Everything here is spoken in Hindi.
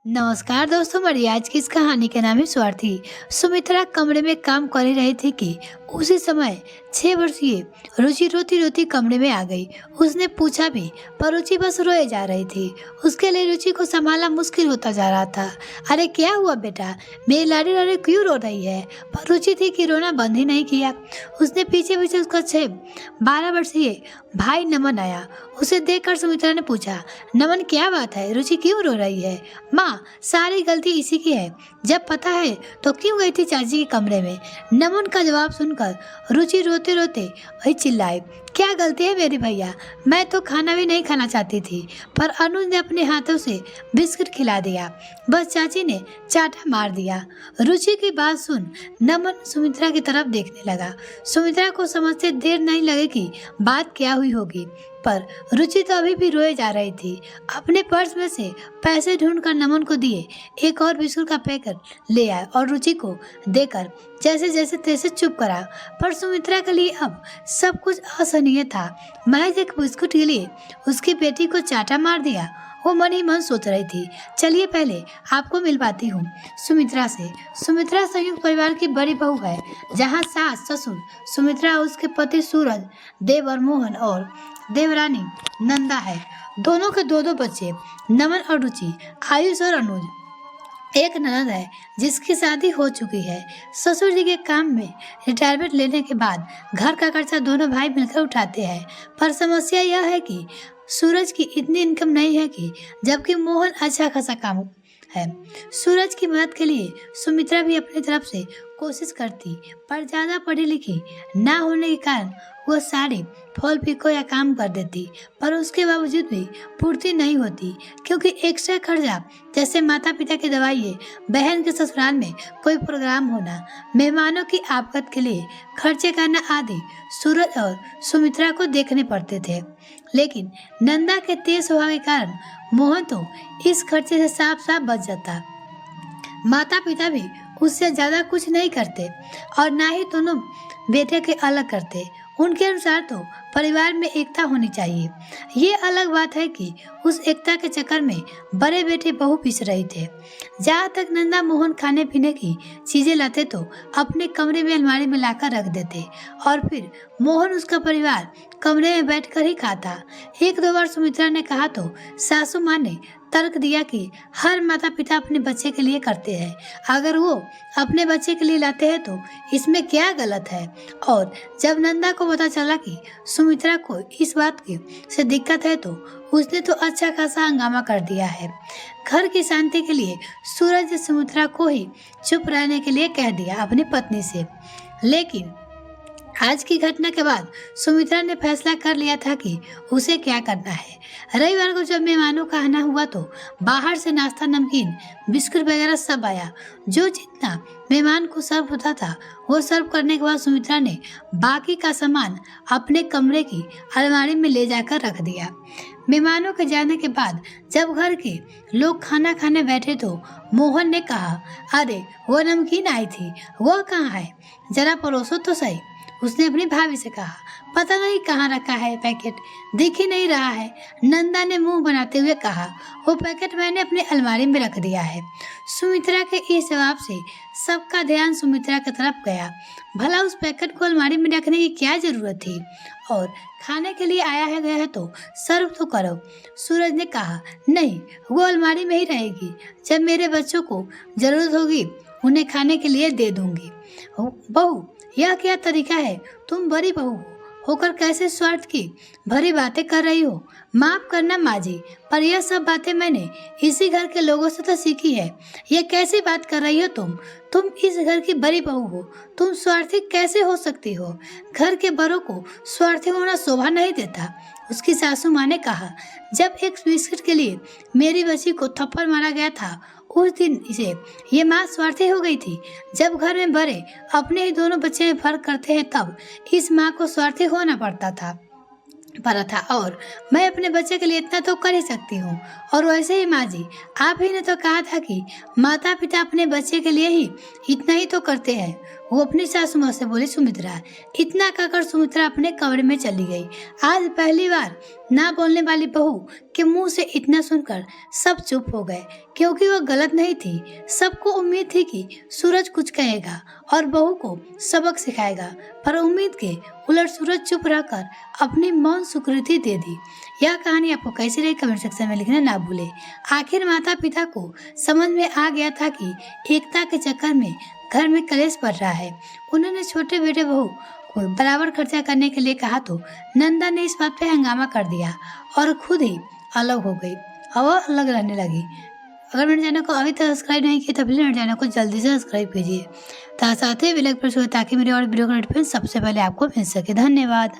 नमस्कार दोस्तों, मेरी आज की इस कहानी के नाम है स्वार्थी। सुमित्रा कमरे में काम कर ही रही थी कि उसी समय 6 वर्षीय रुचि रोती रोती कमरे में आ गई। उसने पूछा भी, पर रुचि बस रोए जा रही थी। उसके लिए रुचि को संभालना मुश्किल होता जा रहा था। अरे क्या हुआ बेटा, मेरी लाडी लाडी क्यों रो रही है? पर रुचि थी कि रोना बंद ही नहीं किया। उसने पीछे पीछे उसका 12 वर्षीय भाई नमन आया। उसे देखकर सुमित्रा ने पूछा, नमन क्या बात है, रुचि क्यों रो रही है? माँ, सारी गलती इसी की है। जब पता है तो क्यों गई थी चाची के कमरे में? नमन का जवाब सुनकर रुचि रोते रोते वही चिल्लाई, क्या गलती है मेरी भैया? मैं तो खाना भी नहीं खाना चाहती थी, पर अनुज ने अपने हाथों से बिस्किट खिला दिया। बस चाची ने चाटा मार दिया। रुचि की बात सुन नमन सुमित्रा की तरफ देखने लगा। सुमित्रा को समझते देर नहीं लगेगी बात क्या हुई होगी, पर रुचि तो अभी भी रोए जा रही थी। अपने पर्स में से पैसे ढूंढकर नमन को दिए, एक और बिस्कुट का पैकेट ले आए और रुचि को देकर जैसे जैसे तैसे चुप करा। पर सुमित्रा के लिए अब सब कुछ असहनीय था। महज एक बिस्कुट के लिए उसकी बेटी को चाटा मार दिया। वो मन ही मन सोच रही थी, चलिए पहले आपको मिलवाती हूँ सुमित्रा से। सुमित्रा संयुक्त परिवार की बड़ी बहू है, जहाँ सास ससुर सुमित्रा, उसके पति सूरज, देवर मोहन और देवरानी नंदा है। दोनों के दो बच्चे, नमन और रुचि, आयुष और अनुज। एक ननद है जिसकी शादी हो चुकी है। ससुर जी के काम में रिटायरमेंट लेने के बाद घर का खर्चा दोनों भाई मिलकर उठाते हैं। पर समस्या यह है कि सूरज की इतनी इनकम नहीं है कि, जबकि मोहन अच्छा खासा काम है। सूरज की मदद के लिए सुमित्रा भी अपनी तरफ से कोशिश करती, पर ज्यादा पढ़ी लिखी ना होने के कारण वो सारे फॉल पिको या काम कर देती, पर उसके बावजूद भी पूर्ति नहीं होती, क्योंकि एक्स्ट्रा खर्चा जैसे माता पिता की दवाई, बहन के ससुराल में कोई प्रोग्राम होना, मेहमानों की आगत के लिए खर्चे करना आदि सूरज और सुमित्रा को देखने पड़ते थे। लेकिन नंदा के तेज स्वभाव के कारण मोहन तो इस खर्चे से साफ साफ बच जाता। माता पिता भी उससे ज्यादा कुछ नहीं करते और ना ही दोनों बेटे के अलग करते। उनके अनुसार तो परिवार में एकता होनी चाहिए। ये अलग बात है कि उस एकता के चक्कर में बड़े बेटे बहू पीस रहे थे। जहाँ तक नंदा मोहन खाने पीने की चीजें लाते तो अपने कमरे में अलमारी में लाकर रख देते और फिर मोहन उसका परिवार कमरे में बैठकर ही खाता। एक दो बार सुमित्रा ने कहा तो सासू माँ ने तर्क दिया कि हर माता पिता अपने बच्चे के लिए करते हैं, अगर वो अपने बच्चे के लिए लाते हैं तो इसमें क्या गलत है। और जब नंदा को पता चला कि सुमित्रा को इस बात की से दिक्कत है तो उसने तो अच्छा खासा हंगामा कर दिया है। घर की शांति के लिए सूरज ने सुमित्रा को ही चुप रहने के लिए कह दिया अपनी पत्नी से। लेकिन आज की घटना के बाद सुमित्रा ने फैसला कर लिया था कि उसे क्या करना है। रविवार को जब मेहमानों का आना हुआ तो बाहर से नाश्ता, नमकीन, बिस्कुट वगैरह सब आया। जो जितना मेहमान को सर्व होता था वो सर्व करने के बाद सुमित्रा ने बाकी का सामान अपने कमरे की अलमारी में ले जाकर रख दिया। मेहमानों के जाने के बाद जब घर के लोग खाना खाने बैठे तो मोहन ने कहा, अरे वो नमकीन आई थी, वो कहाँ है? जरा परोसो तो सही। उसने अपनी भाभी से कहा, पता नहीं कहाँ रखा है पैकेट, दिख ही नहीं रहा है। नंदा ने मुंह बनाते हुए कहा, वो पैकेट मैंने अपनी अलमारी में रख दिया है। सुमित्रा के इस जवाब से सबका ध्यान सुमित्रा की तरफ गया। भला उस पैकेट को अलमारी में रखने की क्या जरूरत थी? और खाने के लिए आया है गया है तो सर्व तो करो। सूरज ने कहा, नहीं, वो अलमारी में ही रहेगी। जब मेरे बच्चों को जरूरत होगी उन्हें खाने के लिए दे दूंगी। बहू, यह क्या तरीका है? तुम बड़ी बहू होकर कैसे स्वार्थ की भरी बातें कर रही हो? माफ करना माँ जी, पर यह सब बातें मैंने इसी घर के लोगों से तो सीखी है। ये कैसी बात कर रही हो तुम? तुम इस घर की बड़ी बहू हो, तुम स्वार्थी कैसे हो सकती हो? घर के बड़ों को स्वार्थी होना शोभा नहीं देता। उसकी सासू माँ ने कहा, जब एक बिस्किट के लिए मेरी बच्ची को थप्पड़ मारा गया था उस दिन इसे ये माँ स्वार्थी हो गई थी। जब घर में बड़े अपने ही दोनों बच्चे में फर्क करते हैं तब इस माँ को स्वार्थी होना पड़ता था और मैं अपने बच्चे के लिए इतना तो कर ही सकती हूँ। और वैसे ही माँ जी, आप ही ने तो कहा था कि माता पिता अपने बच्चे के लिए ही इतना ही तो करते हैं। वो अपनी सासू माँ से बोली सुमित्रा। इतना कहकर सुमित्रा अपने कमरे में चली गई। आज पहली बार ना बोलने वाली बहू के मुंह से इतना सुनकर सब चुप हो गए, क्योंकि वह गलत नहीं थी। सबको उम्मीद थी कि सूरज कुछ कहेगा और बहू को सबक सिखाएगा, पर उम्मीद के उलट सूरज चुप रहकर अपनी मौन स्वीकृति दे दी। यह कहानी आपको कैसी रही कमेंट सेक्शन में लिखना ना भूले। आखिर माता पिता को समझ में आ गया था कि एकता के चक्कर में घर में कलेश बढ़ रहा है। उन्होंने छोटे बेटे बहू को बराबर खर्चा करने के लिए कहा तो नंदा ने इस बात पे हंगामा कर दिया और खुद ही अलग हो गई और अलग रहने लगी। अगर मेरे चैनल को अभी तक सब्सक्राइब नहीं किया तो प्लीज मेरे चैनल को जल्दी से सब्सक्राइब कीजिए, साथ ही बेल आइकन प्रेस करें ताकि मेरे और वीडियो का नोटिफिकेशन सबसे पहले आपको मिल सके। धन्यवाद।